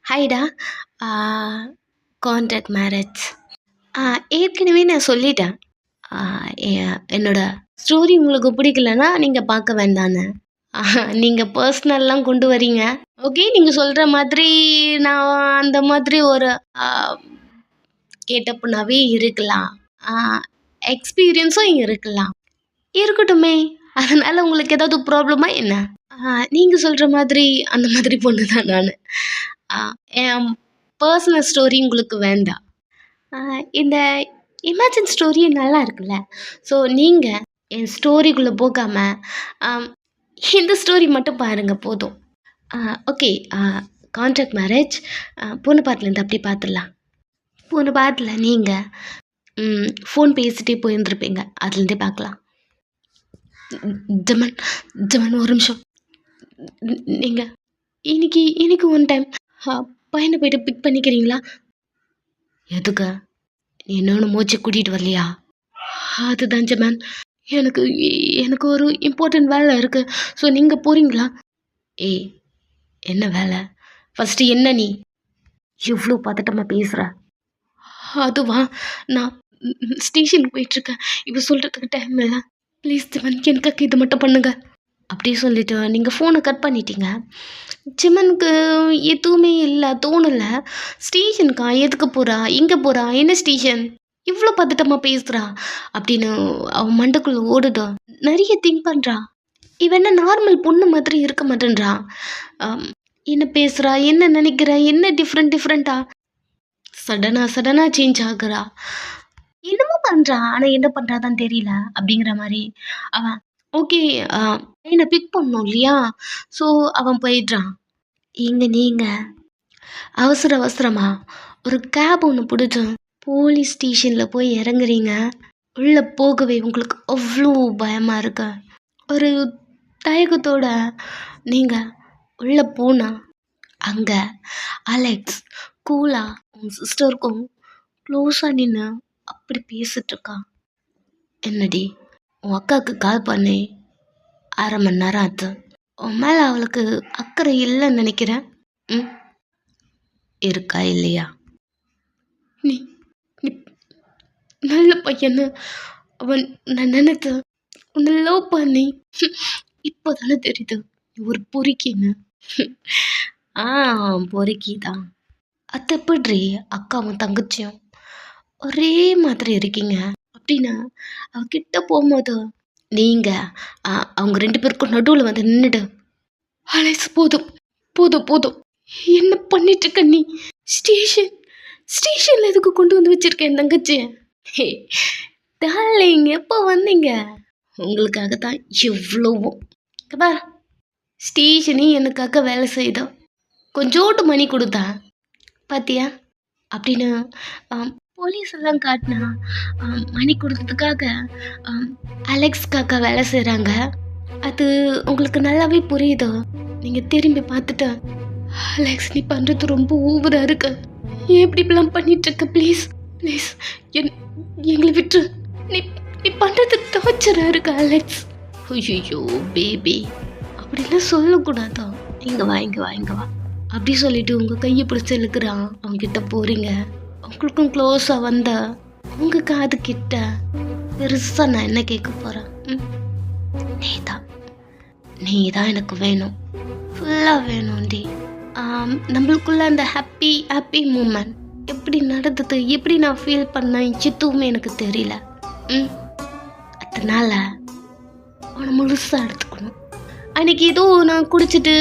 ஹாய்டா. ஆ contract marriage. ஏற்கனவே நான் சொல்லிட்டேன். ஆ என்னோட ஸ்டோரி உங்களுக்கு பிடிக்கலன்னா நீங்கள் பார்க்க வேண்டான்னு. நீங்கள் பர்ஸ்னல்லாம் கொண்டு வரீங்க. ஓகே, நீங்கள் சொல்கிற மாதிரி நான் அந்த மாதிரி ஒரு ஆ கெட்டப்புனாவே இருக்கலாம். ஆ எக்ஸ்பீரியன்ஸும் இருக்கலாம். இருக்கட்டுமே! அதனால உங்களுக்கு ஏதாவது ப்ராப்ளமா என்ன? நீங்க சொல்ற மாதிரி அந்த மாதிரி பொண்ணு தான் நானு. ஆ என் பர்சனல் ஸ்டோரி உங்களுக்கு வேண்டாம். இந்த இமேஜின் ஸ்டோரி நல்லா இருக்குல்ல. ஸோ நீங்க என் ஸ்டோரிக்குள்ள போகாம, அம் இந்த ஸ்டோரி மட்டும் பாருங்க போதும். ஆ ஓகே. Contract marriage. பொண்ணு பார்த்துலேருந்து அப்படியே பார்த்துடலாம். பொண்ணு பார்த்துல நீங்க ஃபோன் பேசிட்டே போயிருந்திருப்பீங்க. அதுலேருந்தே பார்க்கலாம். ஜெமன் ஜெமன் ஒரு நிமிஷம். நீங்க இன்னைக்கு இன்னைக்கு ஒன் டைம் பையனை போயிட்டு பிக் பண்ணிக்கிறீங்களா? எதுக்கு? நீ இன்னொன்று மூச்சு கூட்டிகிட்டு வரலையா? அதுதான் ஜெமன். எனக்கு எனக்கு ஒரு இம்பார்ட்டன்ட் வேலை இருக்குது. ஸோ நீங்கள் போகிறீங்களா? ஏய், என்ன வேலை? ஃபஸ்ட்டு என்ன நீ இவ்வளோ பதட்டமாக பேசுகிற? அதுவா, நான் ஸ்டேஷனுக்கு போயிட்டுருக்கேன். இப்போ சொல்கிறதுக்கு டைம் இல்லை. ப்ளீஸ் ஜெமன், எனக்காக இது மட்டும் பண்ணுங்க. அப்படியே சொல்லிட்டு நீங்கள் ஃபோனை கட் பண்ணிட்டீங்க. ஜெமனுக்கு எதுவுமே இல்லை, தோணலை. ஸ்டேஷனுக்கா? எதுக்கு போகிறா? எங்கே போகிறா? என்ன ஸ்டேஷன்? இவ்வளோ பதட்டமாக பேசுகிறா அப்படின்னு அவன் மண்டைக்குள்ளே ஓடுதா. நிறைய திங்க் பண்ணுறா. இவன் என்ன நார்மல் பொண்ணு மாதிரி இருக்க மாட்டேன்றா. என்ன பேசுகிறா, என்ன நினைக்கிறா, என்ன டிஃப்ரெண்ட்டாக சடனாக சேஞ்ச் ஆகுறா. என்னமோ பண்ணுறா, ஆனால் என்ன பண்ணுறாதான் தெரியல அப்படிங்கிற மாதிரி. அவன் ஓகே, என்னை பிக் பண்ணணும் இல்லையா? ஸோ அவன் போயிடுறான். இங்கே நீங்கள் அவசரமா ஒரு கேப் ஒன்று பிடிச்சி போலீஸ் ஸ்டேஷனில் போய் இறங்குறீங்க. உள்ளே போகவே உங்களுக்கு அவ்வளோ பயமாக இருக்கு. ஒரு தயக்கத்தோட நீங்கள் உள்ளே போனால் அங்கே அலெக்ஸ் கூலாக உங்கள் சிஸ்டருக்கும் க்ளோஸாக நின்று அப்படி பேசிகிட்ருக்கா. என்னடி, உன் அக்காவுக்கு கால் பண்ணி 1/2 மணி நேரம் ஆச்சு. உன் மேலே அவளுக்கு அக்கறை இல்லைன்னு நினைக்கிறேன். இருக்கா இல்லையா? நீ நீ நல்ல பையன்னு அவன் நான் நினைத்து உன்னை லவ் பண்ணி இப்போ தானே தெரியுது நீ ஒரு பொறுக்கின்னு. பொறுக்கி தான். அது எப்படி அக்காவும் தங்கச்சியும் ஒரே மாதிரி இருக்கீங்க அப்படின்னு அவகிட்ட போகும்போது நீங்கள் அவங்க 2 பேருக்கும் நடுவில் வந்து நின்றுடு. அலைஸ், போதும் போதும் போதும், என்ன பண்ணிட்டு இருக்க நீ? ஸ்டேஷனில் எதுக்கு கொண்டு வந்து வச்சிருக்கேன் தங்கச்சி? ஹே டார்லிங், எப்போ வந்தீங்க? உங்களுக்காக தான் எவ்வளவோ. பா, ஸ்டேஷனே எனக்காக வேலை செய்தோம். கொஞ்சோட்டு மணி கொடுத்தா பாத்தியா அப்படின்னு போலீஸ் எல்லாம் காட்டினா மணி கொடுத்ததுக்காக அலெக்ஸ்க்காக வேலை செய்கிறாங்க. அது உங்களுக்கு நல்லாவே புரியுது. நீங்கள் திரும்பி பார்த்துட்டு, அலெக்ஸ் நீ பண்ணுறது ரொம்ப ஓவராக இருக்கு, ஏன் இப்படிலாம் பண்ணிட்டுருக்க? ப்ளீஸ் ப்ளீஸ் எங்களை விட்டு. நீ நீ பண்ணுறது டார்ச்சராக இருக்கு அலெக்ஸ். ஐயோ பேபி, அப்படிலாம் சொல்லக்கூடாதா? இங்கே வா அப்படி சொல்லிட்டு உங்கள் கையை பிடிச்சி இழுக்கிறான். அவங்ககிட்ட போகிறீங்க. உங்களுக்கும் க்ளோஸாக வந்த உங்கள் காது கிட்ட பெருசாக நான் என்ன கேட்க போகிறேன்? நீ தான் எனக்கு வேணும், ஃபுல்லாக வேணும்டி. நம்மளுக்குள்ள அந்த ஹாப்பி மூமெண்ட் எப்படி நடந்தது, எப்படி நான் ஃபீல் பண்ணேன், எதுவுமே எனக்கு தெரியல. அதனால் அவனை முழுசாக எடுத்துக்கணும். அன்றைக்கி ஏதோ நான் குடிச்சிட்டு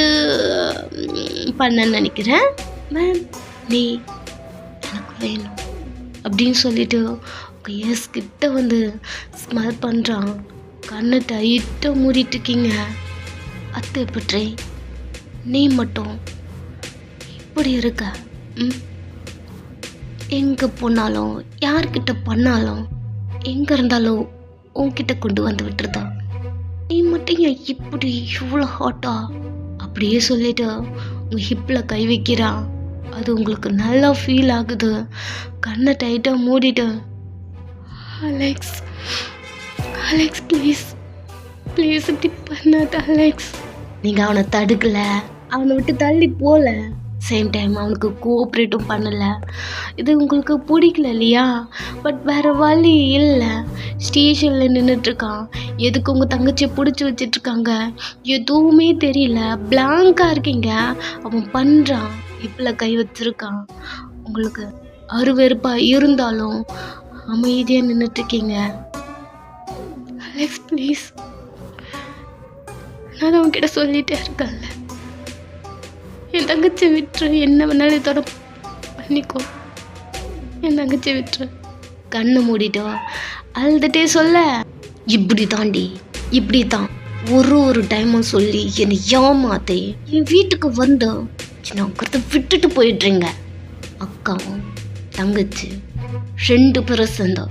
பண்ணேன்னு நினைக்கிறேன். மேம், நீ எனக்கு வேணும் அப்படின்னு சொல்லிட்டு எஸ் கிட்ட வந்து ஸ்மெல் பண்ணுறான். கண்ணை டைட்டாக மூடிட்டு இருக்கீங்க. அத்தை பற்றி நீ மட்டும் இப்படி இருக்க. எங்கே போனாலும் யார்கிட்ட பண்ணாலும் எங்கே இருந்தாலும் உன்கிட்ட கொண்டு வந்து விட்டுருதா. நீ மட்டும் ஏன் இப்படி இவ்வளோ ஹாட்டா? அப்படியே சொல்லிட்டு உங்கள் ஹிப்பில் கை வைக்கிறான். அது உங்களுக்கு நல்லா ஃபீல் ஆகுது. கண்ணை டைட்டாக மூடிட்டு, அலெக்ஸ் ப்ளீஸ் இப்படி பண்ணாத அலெக்ஸ். நீங்கள் அவனை தடுக்கலை, அவனை விட்டு தள்ளி போகல. சேம் டைம் அவனுக்கு கோஆப்ரேட்டும் பண்ணலை. இது உங்களுக்கு பிடிக்கல இல்லையா? பட் வேறு வழி இல்லை. ஸ்டேஷனில் நின்றுட்டுருக்கான். எதுக்கு உங்கள் தங்கச்சியை பிடிச்சி வச்சிட்ருக்காங்க எதுவுமே தெரியல. பிளாங்காக இருக்கீங்க. அவன் பண்ணுறான், இப்பில் கை வச்சிருக்கான். உங்களுக்கு அருவெறுப்பாக இருந்தாலும் அமைதியாக நின்றுட்டுருக்கீங்க. அலெக்ஸ் ப்ளீஸ், நான் அவன்கிட்ட சொல்லிகிட்டே இருக்கேன்ல, என் தங்கச்சி விட்டுரு. என்ன வேணாலும் இதோட பண்ணிக்கோ. என் தங்கச்சி விட்டுரு. கண்ணை மூடிட்டோ அழுதுகிட்டே சொல்ல, இப்படி தாண்டி இப்படி தான் ஒரு டைமும் சொல்லி என்னை ஏமாத்தே என் வீட்டுக்கு வந்து சின்ன விட்டுட்டு போயிடுறீங்க. அக்காவும் தங்கச்சி 2 பேரும் சேர்ந்து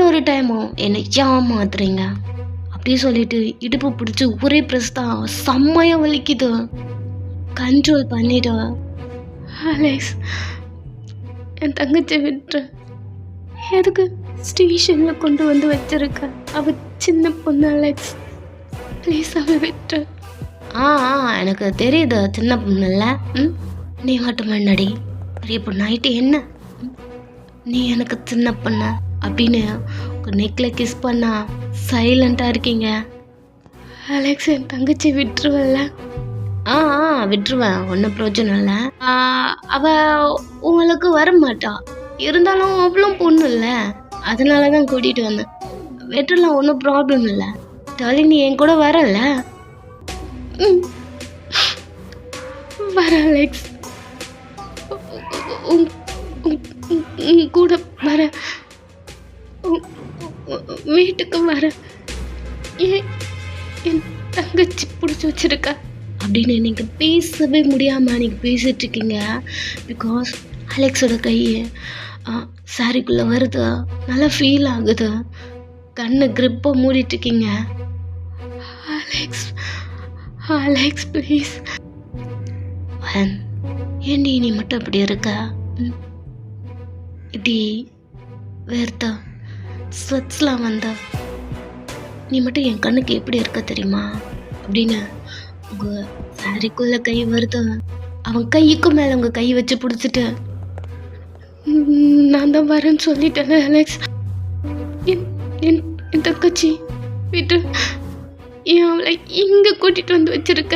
ஒரு டைமும் என்னை ஏமாத்துறீங்க. அப்படியே சொல்லிட்டு இடுப்பு பிடிச்சி ஒரே ப்ரெஸ் தான். செம்மையாக வலிக்குது. கண்ட்ரோல் பண்ணிடு. அலெக்ஸ், என் தங்கச்சி விட்டுரு. எதுக்கு ஸ்டேஷனில் கொண்டு வந்து வச்சிருக்க? அவள் சின்ன பொண்ணு அலெக்ஸ், ப்ளீஸ் அவள் விட்டுரு. எனக்கு தெரியுது சின்ன பொண்ணு இல்லை. நீ மட்டும் முன்னாடி பெரிய பொண்ணாயிட்டு என்ன? நீ எனக்கு சின்ன பொண்ணு அப்படின்னு உங்கள் நெக்கில் கிஸ் பண்ணா சைலண்ட்டாக இருக்கீங்க. அலெக்ஸ், என் தங்கச்சி விட்டுருவல்ல? விட்டுருவேன், ஒன்றும் பிரயோஜனம் இல்லை. அவள் உங்களுக்கு வர மாட்டா. இருந்தாலும் அவ்வளோ பொண்ணு இல்லை, அதனால தான் கூட்டிகிட்டு வந்தேன். விட்டுடலாம், ஒன்றும் ப்ராப்ளம் இல்லை. தாலி நீ என் கூட வரல? வர அலெக்ஸ், கூட வர, வீட்டுக்கு வர. என் தங்கச்சி பிடிச்சி வச்சிருக்க அப்படின்னு நீங்கள் பேசவே முடியாமல் நீங்கள் பேசிகிட்ருக்கீங்க. பிகாஸ் அலெக்ஸோட கை சாரிக்குள்ளே வருது, நல்லா ஃபீல் ஆகுது. கண்ணை கிரிப்பாக மூடிட்டுருக்கீங்க. Alex, Alex please. ஏண்டி நீ மட்டும் இப்படி இருக்க? இப்படி வேர்த்தா ஸ்வெட்ஸ்லாம் வந்தா நீ மட்டும் என் கண்ணுக்கு எப்படி இருக்க தெரியுமா? அப்படின்னு உங்கள் சாரிக்குள்ளே கை வருது. அவன் கைக்கு மேலே உங்கள் கை வச்சு பிடிச்சிட்டு, நான் தான் வரேன்னு சொல்லிட்டேன் அலெக்ஸ். என் தங்கச்சி விட்டு ஏன் அவளை இங்கே கூட்டிகிட்டு வந்து வச்சிருக்க?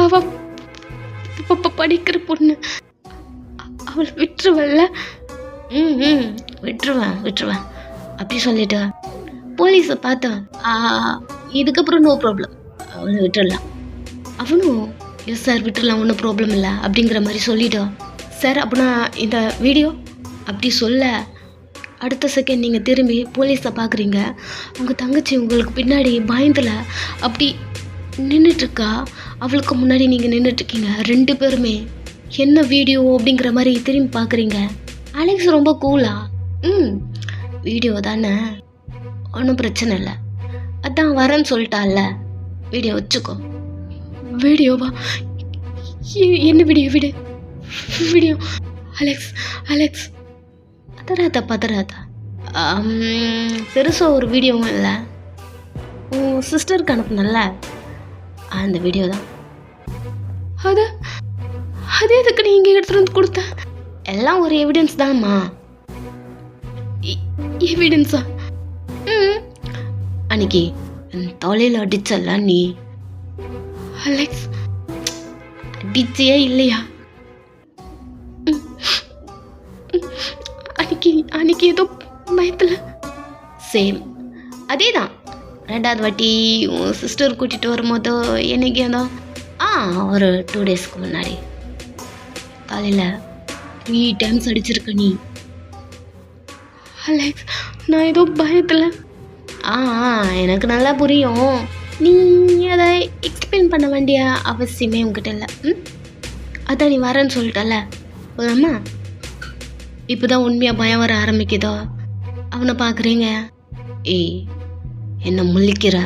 அவ படிக்கிற பொண்ணு, அவளை விட்டுருவல்ல? விட்டுருவேன் அப்படி சொல்லிட்டு போலீஸை பார்த்தேன். இதுக்கப்புறம் நோ ப்ராப்ளம், அவளை விட்டுடலாம். அவனும் எஸ் சார் விட்டுடலாம், ஒன்றும் ப்ராப்ளம் இல்லை அப்படிங்கிற மாதிரி சொல்லிட்டோம். சார் அப்படின்னா இந்த வீடியோ அப்படி சொல்ல அடுத்த செகண்ட் நீங்கள் திரும்பி போலீஸை பார்க்குறீங்க. உங்கள் தங்கச்சி உங்களுக்கு பின்னாடி பயந்தில் அப்படி நின்றுட்டுருக்கா. அவளுக்கு முன்னாடி நீங்கள் நின்றுட்டுருக்கீங்க. 2 பேருமே என்ன வீடியோ அப்படிங்கிற மாதிரி திரும்பி பார்க்குறீங்க. அலெக்ஸ் ரொம்ப கூலா, வீடியோ தானே, ஒன்றும் பிரச்சனை இல்லை, அதான் வரேன்னு சொல்லிட்டால, வீடியோ வச்சுக்கோ. வீடியோவா? என்ன வீடியோ? வீடியோ அலெக்ஸ், அலெக்ஸ் பதறாத. பெருசாக ஒரு வீடியோவும் இல்லை, உன் சிஸ்டருக்கு அனுப்புனல்ல அந்த வீடியோ தான். அது எதுக்கு நீ இங்கே எடுத்துகிட்டு வந்து கொடுத்த? எல்லாம் ஒரு எவிடன்ஸ் தான்மா. எவிடன்ஸா? அன்னைக்கு தொலையில் அடிச்சல்ல நீ. அலெக்ஸ், அடிச்சே இல்லையா? அன்னைக்கு ஏதோ பயத்தில். சேம் அதே தான். 2வது வாட்டி உன் சிஸ்டர் கூட்டிகிட்டு வரும்போது என்னைக்கு ஏதோ ஒரு 2 டேஸ்க்கு முன்னாடி காலையில் 3 டைம்ஸ் அடிச்சிருக்க நீ. அலெக்ஸ், நான் ஏதோ பயத்தில். எனக்கு நல்லா புரியும். நீ அதை எக்ஸ்பிளைன் பண்ண வேண்டிய அவசியமே உங்ககிட்ட இல்லை. அதான் நீ வரேன்னு சொல்லிட்டல, போலாமா? இப்போ தான் உண்மையாக பயம் வர ஆரம்பிக்குதோ? அவனை பார்க்குறீங்க. என்ன முழிக்கிற,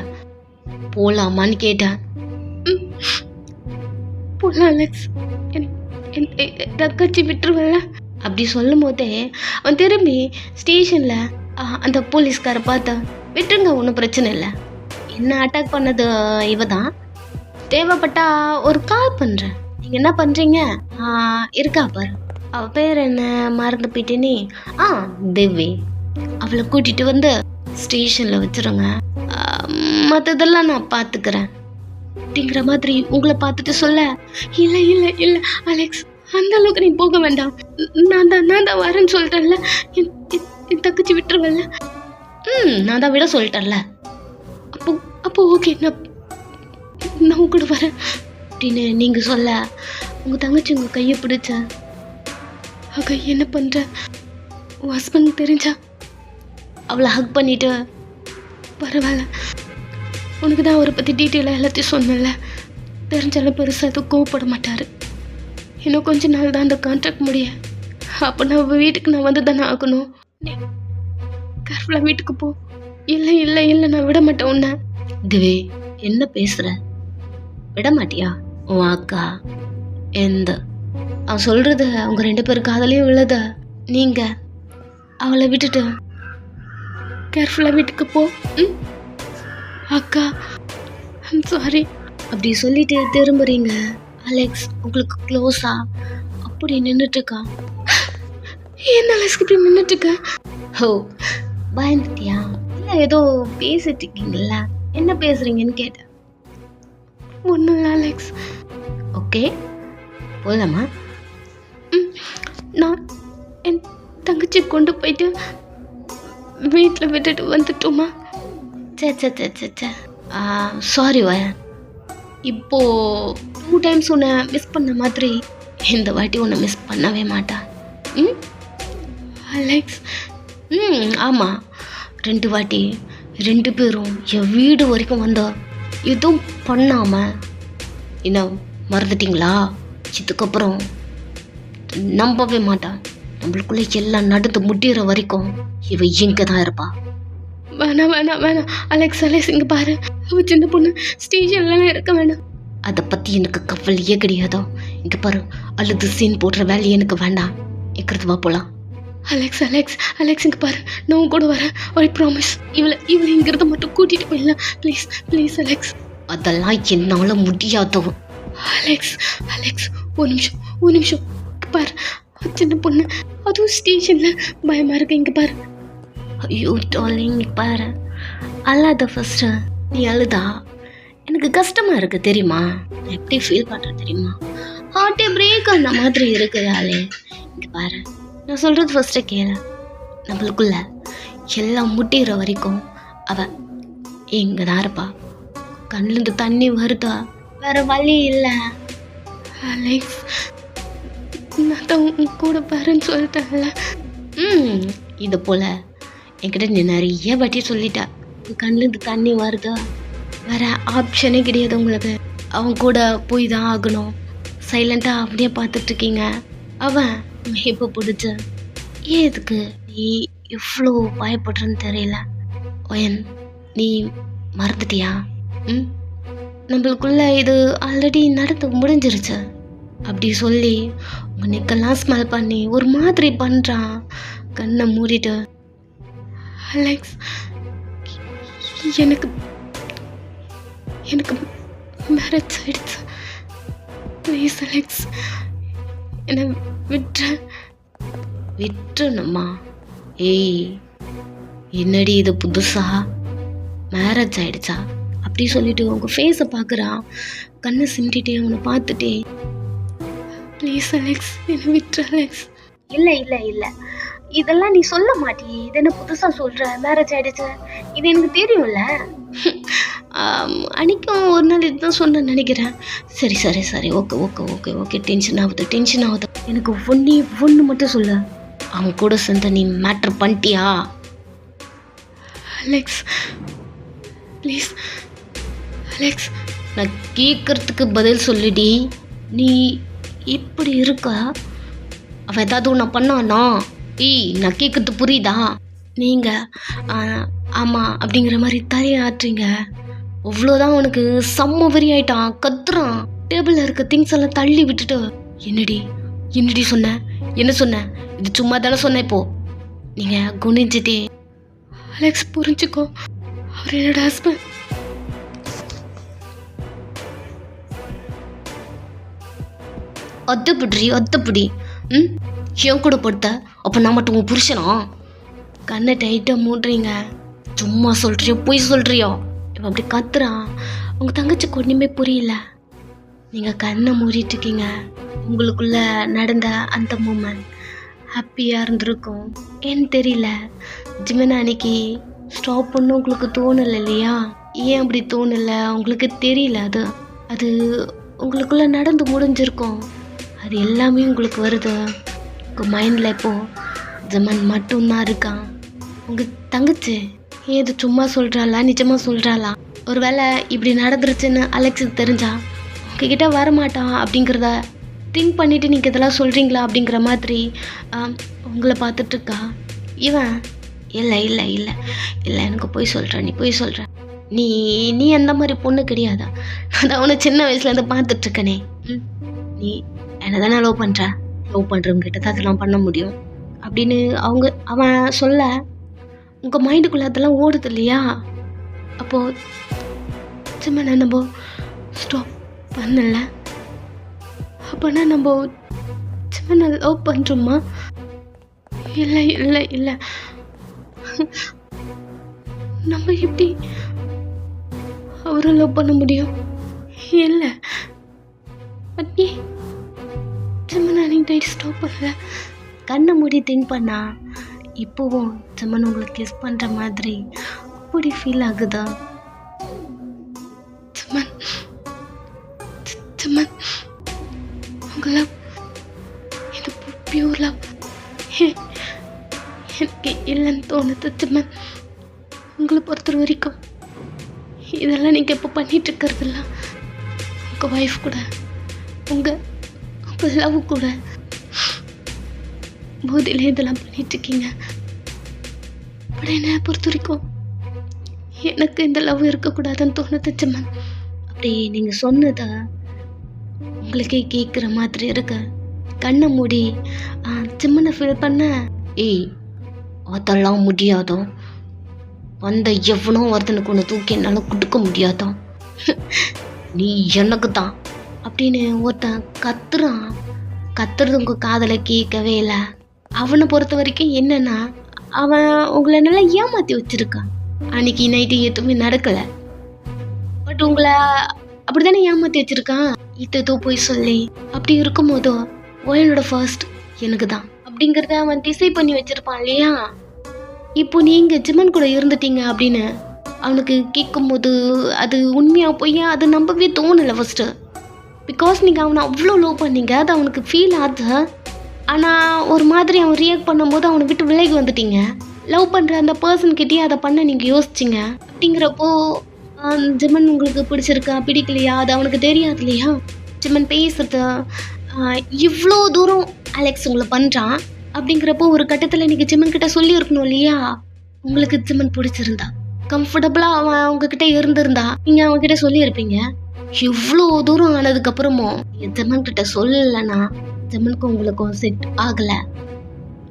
போகலாமான்னு கேட்டேன். போகலாம் அலெக்ஸ், தங்கச்சி விட்டுருவல்ல அப்படி சொல்லும் போதே அவன் திரும்பி ஸ்டேஷனில் அந்த போலீஸ்காரை பார்த்தா, விட்டுருங்க, ஒன்றும் பிரச்சனை இல்லை, என்ன அட்டாக் பண்ணது இவ தான், தேவைப்பட்டா ஒரு கால் பண்ணுறேன், நீங்கள் என்ன பண்ணுறீங்க? இருக்கா பாரு, அவள் பேர் என்ன மறந்து போயிட்டேனே. தேவி. அவளை கூட்டிகிட்டு வந்து ஸ்டேஷனில் வச்சுருங்க, மற்றதெல்லாம் நான் பார்த்துக்கிறேன் அப்படிங்கிற மாதிரி உங்களை பார்த்துட்டு சொல்ல, இல்லை இல்லை இல்லை அலெக்ஸ், அந்த அளவுக்கு நீ போக வேண்டாம். நான் தான் வரேன்னு சொல்லிட்டேன்ல, என் தங்கச்சி விட்டுருவல்ல. நான் தான் விட சொல்லிட்டேன்ல. அப்போ ஓகே, நான் கூட வரேன் அப்படின்னு நீங்கள் சொல்ல, உங்கள் தங்கச்சி உங்கள் கையை பிடிச்ச, அக்கா என்ன பண்ணுற, உன் ஹஸ்பண்ட் தெரிஞ்சா அவளை ஹக் பண்ணிவிட்டு, பரவாயில்ல உனக்கு தான் அவரை பற்றி டீட்டெயிலாக எல்லாத்தையும் சொன்னல, தெரிஞ்சாலும் பெருசாக எதுவும் கோவப்பட மாட்டார். இன்னும் கொஞ்ச நாள் தான் அந்த கான்ட்ராக்ட் முடிய, அப்போ நான் வீட்டுக்கு நான் வந்து தானே ஆகணும். கேர்ஃபுல்லாக வீட்டுக்கு போ. இல்லை இல்லை இல்லை, நான் விட மாட்டேன் உன்னை. திவே, என்ன பேசுகிற? விட மாட்டியா? உன் அக்கா எந்த அவன் சொல்கிறது அவங்க 2 பேருக்கு காதலையும் விழுத, நீங்கள் அவளை விட்டுட்டு கேர்ஃபுல்லாக வீட்டுக்கு போ. அக்கா ஐம் சாரி அப்படி சொல்லிட்டு திரும்புறீங்க. அலெக்ஸ் உங்களுக்கு க்ளோஸா அப்படி நின்றுட்டுருக்கா. என்ன அலெக்ஸ் இப்படி நின்றுட்டுருக்க? ஓ, பயந்துட்டியா? இல்லை ஏதோ பேசிட்டு இருக்கீங்களா, என்ன பேசுகிறீங்கன்னு கேட்டேன். ஒன்றும் இல்லை அலெக்ஸ். ஓகே போகலாமா? நான் என் தங்கச்சி கொண்டு போயிட்டு வீட்டில் விட்டுட்டு வந்துட்டோமா? சே சாரி வயன், இப்போது 2 டைம்ஸ் உன்னை மிஸ் பண்ண மாதிரி இந்த வாட்டி உன்னை மிஸ் பண்ணவே மாட்டேன். அலெக்ஸ் ஆமாம், 2 வாட்டி 2 பேரும் என் வீடு வரைக்கும் வந்தோம், எதுவும் பண்ணாமல். என்ன மறந்துட்டிங்களா? இதுக்கப்புறம் நம்பவே மாட்டான். நம்மளுக்குள்ளே எல்லாம் நடந்து முடிகிற வரைக்கும் இவ இங்கே தான் இருப்பா. வேணாம் வேணாம் வேணாம் அலெக்ஸ், இங்கே பாரு, அவள் சின்ன பொண்ணு, ஸ்டேஷன்லாம் இருக்க வேணாம். அதை பற்றி எனக்கு கவலையே கிடையாதோ. இங்கே பாரு, அழுது சீன் போடுற வேலையை எனக்கு வேண்டாம். இருக்கிறது வா போகலாம். அலெக்ஸ் இங்கே பாரு, நான் கூட வரேன். I promise. இவளை இங்கிறது மட்டும் கூட்டிகிட்டு போயிடலாம் ப்ளீஸ் அலெக்ஸ். அதெல்லாம் என்னால் முடியாதோ. அலெக்ஸ் ஒரு நிமிஷம் பாரு, சின்ன பொண்ணு, அதுவும் ஸ்டேஷனில் பயமாக இருக்கு. இங்கே பாரு. ஐயோ டார்லிங், பாரு, அல்லாத ஃபஸ்ட்டு. நீ அழுதா எனக்கு கஷ்டமாக இருக்குது தெரியுமா? நான் எப்படி ஃபீல் பண்ணுறேன் தெரியுமா? ஹார்ட்டே பிரேக் அந்த மாதிரி இருக்குதாலே. இங்கே பாரு, நான் சொல்கிறது ஃபஸ்ட்டு கேளு. நம்மளுக்குள்ள எல்லாம் முட்டிகிற வரைக்கும் அவள் இங்கே தான் இருப்பா. கண்ணிலேருந்து தண்ணி வருதா, வேறு வழி இல்லை. அலெக்ஸ், நான் தான் உன் கூட பாருன்னு சொல்லிட்டேன்ல. இது போல் என்கிட்ட நீ நிறைய வாட்டி சொல்லிட்டா. கண்ணிலேருந்து தண்ணி வருதா, வேறு ஆப்ஷனே கிடையாது உங்களுக்கு. அவன் கூட போய் தான் ஆகணும். சைலண்ட்டாக அப்படியே பார்த்துட்ருக்கீங்க. அவன் இப்போ பிடிச்ச எதுக்கு நீ இவ்வளோ பயப்படுறன்னு தெரியல. ஒயன், நீ மறந்துட்டியா? நம்மளுக்குள்ள இது ஆல்ரெடி நடந்து முடிஞ்சிருச்சு அப்படி சொல்லி உங்கள் நெக்கெல்லாம் ஸ்மெல் பண்ணி ஒரு மாதிரி பண்ணுறான். கண்ணை மூடிட்டு, அலெக்ஸ் எனக்கு மேரேஜ் ஆயிடுச்சு, ப்ளீஸ் அலெக்ஸ் என்னை விட்டுணுமா? ஏய், என்னடி இது புதுசா? மேரேஜ் ஆயிடுச்சா அப்படி சொல்லிட்டு உங்க ஃபேஸை பார்க்குறான். கண்ணை சிமிட்டிட்டே அவனை பார்த்துட்டே, ப்ளீஸ் அலெக்ஸ் என்னை விட்டுரு அலெக்ஸ். இல்லை இல்லை இல்லை, இதெல்லாம் நீ சொல்ல மாட்டியே. இது என்ன புதுசாக சொல்கிற? மேரேஜ் ஆகிடுச்சு, இது எனக்கு தெரியும்ல. அன்றைக்கும் ஒரு நாள் இதுதான் சொன்னேன்னு நினைக்கிறேன். சரி சரி சரி, okay okay okay okay tension ஆகுது. எனக்கு ஒன்று மட்டும் சொல்லு, அவன் கூட சேர்ந்து நீ மேட்ரு பண்ணிட்டியா? அலெக்ஸ் ப்ளீஸ் அலெக்ஸ், நான் கேட்குறதுக்கு பதில் சொல்லிடி. நீ இப்படி இருக்கா? அவன் ஏதாவது ஒன்று பண்ணானா? நான் கேட்குறது புரியுதா? நீங்கள் ஆமாம் அப்படிங்கிற மாதிரி தலையாட்டுறீங்க. அவ்வளோதான், உனக்கு செம்ம வெறி ஆயிட்டான். கத்துறான். டேபிளில் இருக்க திங்ஸ் எல்லாம் தள்ளி விட்டுட்டு, என்னடி சொன்ன? என்ன சொன்ன? இது சும்மா தானே சொன்னேன். இப்போ நீங்கள் குனிஞ்சிட்டே, அலெக்ஸ் புரிஞ்சுக்கோ, அவர் என்னோட ஹஸ்பண்ட். அத்தப்பிடி. ம், என் கூட படுத்த அப்போ நான் மட்டும் உன் புருஷனா? கண்ணை டைட்டாக மூடுறீங்க. சும்மா சொல்கிறியோ பொய் சொல்கிறியோ? இப்போ அப்படி கத்துறான். உங்கள் தங்கச்சிக்கு ஒன்றுமே புரியல. நீங்கள் கண்ணை மூடிட்டு இருக்கீங்க. உங்களுக்குள்ள நடந்த அந்த மூமெண்ட் ஹாப்பியாக இருந்திருக்கும். ஏன்னு தெரியல, ஜிமினா அன்னைக்கு ஸ்டாப் பண்ண உங்களுக்கு தோணலை இல்லையா? ஏன் அப்படி தோணலை உங்களுக்கு தெரியல. அது உங்களுக்குள்ள நடந்து முடிஞ்சிருக்கும். அது எல்லாமே உங்களுக்கு வருது. உங்கள் மைண்டில் இப்போது ஜமன் மட்டும்தான் இருக்கான். உங்கள் தங்கச்சி ஏது சும்மா சொல்கிறாளா நிஜமாக சொல்கிறாளா? ஒரு வேளை இப்படி நடந்துருச்சுன்னு அலெக்ஸுக்கு தெரிஞ்சா உங்ககிட்ட வரமாட்டான் அப்படிங்கிறத திங்க் பண்ணிவிட்டு நீங்கள் இதெல்லாம் சொல்கிறீங்களா அப்படிங்கிற மாதிரி உங்களை பார்த்துட்ருக்கா. இவன் இல்லை இல்லை இல்லை இல்லை எனக்கு போய் சொல்கிறேன், நீ போய் சொல்கிற, நீ நீ அந்த மாதிரி பொண்ணு கிடையாதா? நான் அவனை சின்ன வயசுலேருந்து பார்த்துட்ருக்கனே. நீ என்ன தானே லவ் பண்ணுறவங்கிட்ட தான் அதெல்லாம் பண்ண முடியும் அப்படின்னு அவன் சொல்ல உங்கள் மைண்டுக்குள்ளே அதெல்லாம் ஓடுது இல்லையா? அப்போது சும்மா நம்ம ஸ்டாப் பண்ணல. அப்போனா நம்ம சும்மா லவ் பண்ணுறோமா? இல்லை இல்லை இல்லை, நம்ம எப்படி அவரை லவ் பண்ண முடியும்? இல்லை அண்ணி, சும்மா நீ ஸ்டாப் பண்ணல. கண்ணை மூடி திங்க் பண்ணா இப்போவும் சும்மன் உங்களுக்கு கிஸ் பண்ணுற மாதிரி அப்படி ஃபீல் ஆகுதா? சும்மன் உங்கள் லவ் இது பியூர் லவ் எனக்கு இல்லைன்னு தோணுது. சும்மன் உங்களை பொறுத்த வரைக்கும் இதெல்லாம் நீங்கள் இப்போ பண்ணிகிட்ருக்கிறதில்ல. உங்கள் ஒய்ஃப் கூட உங்கள் லவ் கூட போதிலே இதெல்லாம் பண்ணிகிட்ருக்கீங்க. அப்படி என்ன பொறுத்த வரைக்கும் எனக்கு இந்த லவ் இருக்கக்கூடாதுன்னு தோணுது. சும்மன் அப்படி நீங்கள் சொன்னதை உங்களுக்கே கேட்குற மாதிரி இருக்கு. கண்ணை மூடி சிம்மனை ஃபீல் பண்ண. ஏய், அதெல்லாம் முடியாதோ, அந்த எவனோ ஒருத்தனுக்கு ஒன்று தூக்கி என்னால் கொடுக்க முடியாதோ, நீ எனக்கு தான் அப்படின்னு ஒருத்தன் கத்துறான். கத்துறது உங்கள் காதலை கேட்கவே இல்லை. அவனை பொறுத்த வரைக்கும் என்னன்னா, அவன் உங்களை நல்லா ஏமாற்றி வச்சிருக்கான். அன்னைக்கு நைட்டு எதுவுமே நடக்கலை, பட் உங்களை அப்படி தானே ஏமாற்றி வச்சிருக்கான். இதோ போய் சொல்லி அப்படி இருக்கும்போதோ என்னோட ஃபர்ஸ்ட் எனக்கு தான் அப்படிங்கிறத அவன் டிசைட் பண்ணி வச்சிருப்பான் இல்லையா? இப்போ நீங்கள் ஜிமன் கூட இருந்துட்டீங்க அப்படின்னு அவனுக்கு கேட்கும்போது அது உண்மையாக பொய்யா அது நம்பவே தோணலை ஃபஸ்ட்டு. பிகாஸ் நீங்கள் அவனை அவ்வளோ லவ் பண்ணீங்க, அது அவனுக்கு ஃபீல் ஆகுது. ஆனால் ஒரு மாதிரி அவன் ரியாக்ட் பண்ணும்போது அவனை விட்டு விலகி வந்துட்டீங்க. லவ் பண்ணுற அந்த பர்சன்கிட்டயே அதை பண்ண நீங்கள் யோசிச்சிங்க. அப்படிங்கிறப்போ ஜிமன் உங்களுக்கு பிடிச்சிருக்கா பிடிக்கலையா அது அவனுக்கு தெரியாது இல்லையா? ஜிமன் பேசுறது இவ்வளோ தூரம் அலெக்ஸ் உங்களை பண்ணுறான். அப்படிங்கிறப்போ ஒரு கட்டத்தில் நீங்கள் ஜிமன் கிட்ட சொல்லியிருக்கணும் இல்லையா? உங்களுக்கு ஜிமன் பிடிச்சிருந்தா கம்ஃபர்டபுளாக அவன் உங்ககிட்ட இருந்திருந்தா நீங்கள் அவன்கிட்ட சொல்லியிருப்பீங்க. இவ்வளோ தூரம் ஆனதுக்கப்புறமும் ஜிமன் கிட்ட சொல்லலைன்னா ஜிமனுக்கும் உங்களுக்கும் செட் ஆகலை.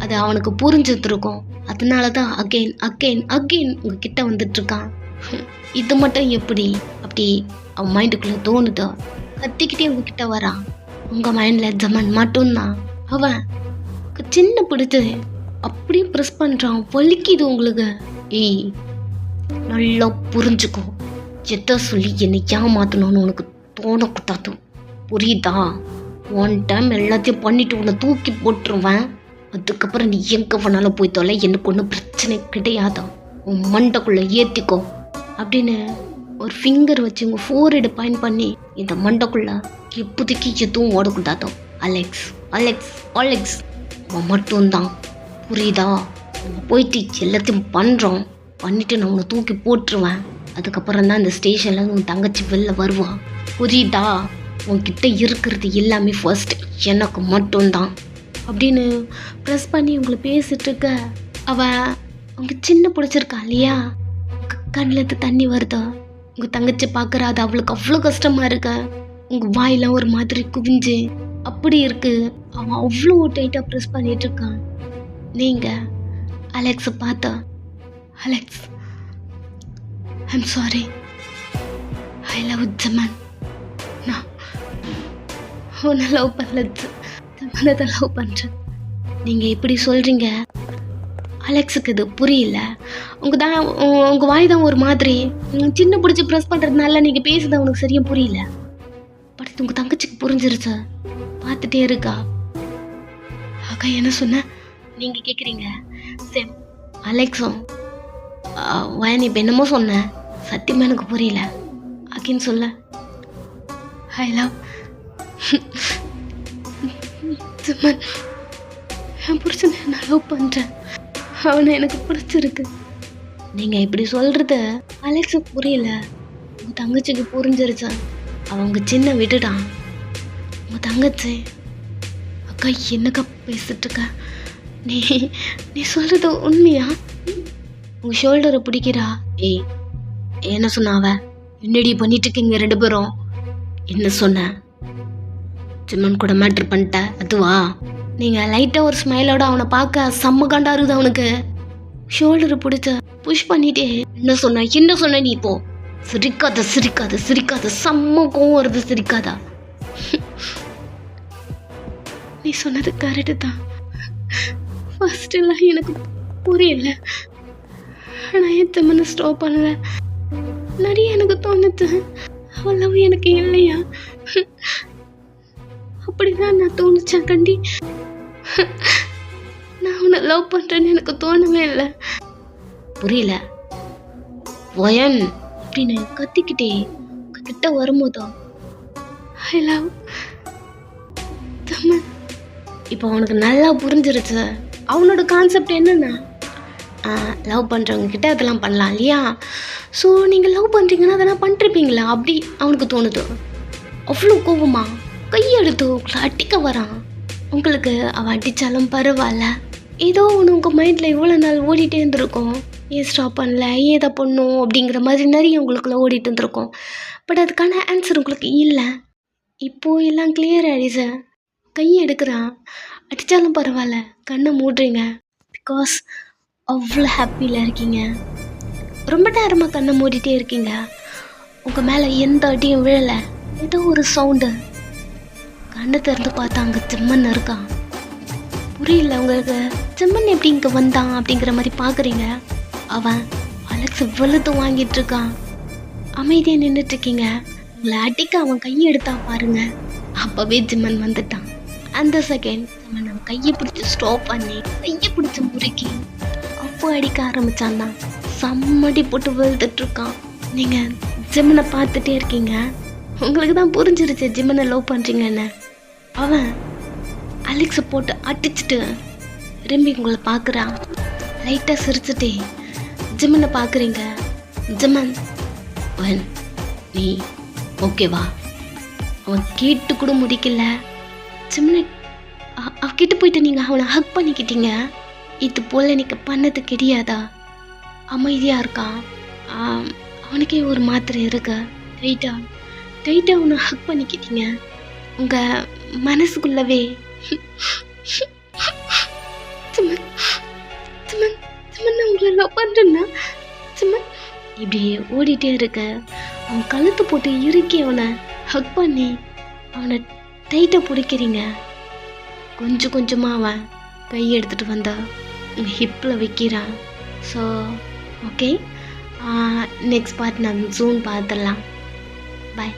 அது அவனுக்கு புரிஞ்சிருக்கும். அதனால தான் அகெயின் அகெயின் அகெயின் உங்ககிட்ட வந்துட்டுருக்கான். இது மட்டும் எப்படி அப்படி அவன் மைண்டுக்குள்ளே தோணுதோ கத்திக்கிட்டே உங்ககிட்ட வரான். உங்கள் மைண்டில் ஜமன் மட்டும்தான். அவன் சின்ன பிடிச்சது அப்படியே ப்ரெஸ் பண்ணுறான், வலிக்குது உங்களுக்கு. ஏய், நல்லா புரிஞ்சுக்கோ, எதை சொல்லி என்னை ஏமாற்றணும்னு உனக்கு தோணக்கூடாது, புரியுதா? ஒன் டைம் எல்லாத்தையும் பண்ணிட்டு உன்னை தூக்கி போட்டுருவேன். அதுக்கப்புறம் நீ எங்கே வேணாலும் போய் தொலை, எனக்கு ஒன்றும் பிரச்சனை கிடையாதா. உன் மண்டைக்குள்ளே ஏற்றிக்கோ அப்படின்னு ஒரு ஃபிங்கர் வச்சு உங்கள் ஃபோர்ஹெட் பாயிண்ட் பண்ணி இந்த மண்டைக்குள்ளே இப்போதைக்கு எதுவும் ஓடக்கூடாதோ. அலெக்ஸ் அலெக்ஸ் அலெக்ஸ் அவன் மட்டும்தான், புரியுதா? நம்ம போயிட்டு எல்லாத்தையும் பண்ணுறோம், பண்ணிவிட்டு நான் உன்னை தூக்கி போட்டுருவேன். அதுக்கப்புறம் தான் இந்த ஸ்டேஷனில் உன் தங்கச்சி வெளில வருவான், புரியுதா? உன்கிட்ட இருக்கிறது எல்லாமே ஃபர்ஸ்ட் எனக்கு மட்டும்தான் அப்படின்னு ப்ரெஸ் பண்ணி உங்களை பேசிகிட்ருக்க அவன் உங்க சின்ன பிடிச்சிருக்கா இல்லையா? கண்ணில் தண்ணி வருதா? உங்கள் தங்கச்சி பார்க்குற அது அவளுக்கு அவ்வளோ கஷ்டமாக இருக்கு. உங்கள் வாயெல்லாம் ஒரு மாதிரி குவிஞ்சு அப்படி இருக்கு. அவன் அவ்வளோ டைட்டாக ப்ரெஸ் பண்ணிட்டு இருக்கான். நீங்கள் அலெக்ஸை பார்த்தா, Alex I'm sorry, I love Jaman, நான் உன்னை லவ் பண்ணல, ஜிம்மனை லவ் பண்ணுறேன். நீங்கள் இப்படி சொல்கிறீங்க, அலெக்ஸுக்கு இது புரியல. உங்கள் வாய் தான் ஒரு மாதிரி சின்ன பிடிச்சி ப்ரெஸ் பண்ணுறதுனால நீங்கள் பேசுறது அவனுக்கு சரியாக புரியல. பட் உங்கள் தங்கச்சிக்கு புரிஞ்சிருச்சு, பார்த்துட்டே இருக்கா. அக்கா என்ன சொன்ன நீங்கள் கேட்குறீங்க? சேம் அலெக்ஸும் வயன் இப்போ என்னமோ சொன்னேன், சத்தியமாக எனக்கு புரியல. அக்கின்னு சொல்ல, ஐ லவ் ஜிம்மன். என் புருஷனை நான் லவ் பண்ணுறேன், அவனை எனக்கு பிடிச்சிருக்கு. நீங்கள் இப்படி சொல்கிறது அலெக்ஸுக்கு புரியல, உங்கள் தங்கச்சிக்கு புரிஞ்சிருச்சா. அவங்க சின்ன விட்டுட்டான். உங்கள் தங்கச்சி அக்கா என்னக்கா பேசிட்டுருக்க? நீ சொல்கிறது உண்மையா? உங்கள் ஷோல்டரை பிடிக்கிறா. ஏய் என்ன சொன்னாவ? என்னடி பண்ணிட்டு இருக்கீங்க 2 பேரும்? என்ன சொன்ன? ஜிம்மன் கூட மேட்ரு பண்ணிட்ட அதுவா? நீங்கள் லைட்டாக ஒரு ஸ்மைலோட அவனை பார்க்க செம்ம காண்டா இருக்குது அவனுக்கு. ஷோல்டரை பிடிச்ச புஷ் பண்ணிட்டே என்ன சொன்ன நீ? இப்போ சிரிக்காத, செம்ம கோவம் வருது, சிரிக்காதா? நீ சொன்னது கரெக்டு தான். ஃபர்ஸ்ட் எல்லாம் எனக்கு புரியல, ஆனால் என் ஜிம்மனை ஸ்டாப் பண்ணல. நிறைய எனக்கு தோணுச்சு அவன் லவ் எனக்கு இல்லையா, அப்படிதான் நான் தோணுச்சேன் கண்டி. நான் அவனை லவ் பண்ணுறேன்னு எனக்கு தோணவே இல்லை. புரியல வயன் அப்படின்னு கத்திக்கிட்டே கிட்ட வரும்போதோ ஐ லவ் ஜிம்மன். இப்போ அவனுக்கு நல்லா புரிஞ்சிருச்சு. அவனோட கான்செப்ட் என்னன்னா, லவ் பண்ணுறவங்க கிட்ட அதெல்லாம் பண்ணலாம் இல்லையா? ஸோ நீங்கள் லவ் பண்ணுறீங்கன்னா அதெல்லாம் பண்ணிருப்பீங்களா அப்படி அவனுக்கு தோணுது. அவ்வளோ கோபமா கையெடுத்து உங்களை அடிக்க வரான். உங்களுக்கு அவன் அடித்தாலும் பரவாயில்ல, ஏதோ ஒன்று உங்கள் மைண்டில் இவ்வளோ நாள் ஓடிட்டே இருந்திருக்கும். ஏன் ஸ்டாப் பண்ணல, ஏதா பண்ணும் அப்படிங்கிற மாதிரி நிறைய உங்களுக்குள்ள ஓடிட்டு இருந்திருக்கும். பட் அதுக்கான ஆன்சர் உங்களுக்கு இல்லை. இப்போது எல்லாம் கிளியர் ஆகிடுச்சு. கையை எடுக்கிறான், அடித்தாலும் பரவாயில்ல, கண்ணை மூடுறீங்க. பிகாஸ் அவ்வளோ ஹாப்பியில் இருக்கீங்க. ரொம்ப நேரமாக கண்ணை மூடிட்டே இருக்கீங்க. உங்கள் மேலே எந்த அடியும் விழலை, ஏதோ ஒரு சவுண்டு. கண்ணை திறந்து பார்த்தா அங்கே ஜிம்மன் இருக்கான். புரியல உங்களுக்கு, ஜிம்மன் எப்படி இங்கே வந்தான் அப்படிங்கிற மாதிரி பார்க்குறீங்க. அவன் அலெக்ஸ் வெளுத்து வாங்கிட்டு இருக்கான். அமைதியாக நின்றுட்டு இருக்கீங்க. உங்களை அடிக்க அவன் கையை எடுத்தா பாருங்க, அப்போவே ஜிம்மன் வந்துட்டான். அந்த செகண்ட் அவன் நம்ம கையை பிடிச்சி ஸ்டாப் பண்ணி கையை பிடிச்சி முறுக்கி அப்போ அடிக்க ஆரம்பிச்சான் தான். செம்மடி போட்டு வெளுத்துட்டு இருக்கான். நீங்கள் ஜிம்மனை பார்த்துட்டே இருக்கீங்க. உங்களுக்கு தான் புரிஞ்சிருச்சு ஜிம்மனை லவ் பண்ணுறீங்கன்னு. அவன் அலெக்ஸை போட்டு அடிச்சுட்டு திரும்பி உங்களை பார்க்குறான். லைட்டாக சிரிச்சுட்டே ஜிம்மனை பார்க்குறீங்க. ஜிம்மன் வன் நீ ஓகேவா? அவன் கேட்டு கூட முடிக்கல. ஜிம்மனை அவகிட்ட போயிட்டு நீங்கள் அவனை ஹக் பண்ணிக்கிட்டீங்க. இது போல் எனக்கு பண்ணது கிடையாதா? அமைதியாக இருக்கான். அவனுக்கே ஒரு மாத்திரை இருக்கு. டைட்டாக அவனை ஹக் பண்ணிக்கிட்டீங்க. உங்கள் மனசுக்குள்ளவே ஜிம்மன் ஜிம்மன் ஜிம்மன் நான் உங்களை லவ் பண்ணுறேன்னா ஜிம்மன் இப்படி ஓடிட்டே இருக்க. அவன் கழுத்து போட்டு இறுக்கி அவனை ஹக் பண்ணி அவனை டைட்டாக பிடிக்கிறீங்க. கொஞ்சம் கொஞ்சமாக அவன் கையை எடுத்துகிட்டு வந்தா உங்கள் ஹிப்பில் வைக்கிறான். ஸோ ஓகே, நெக்ஸ்ட் பார்ட் நான் ஜூன் பார்த்துடலாம். பாய்.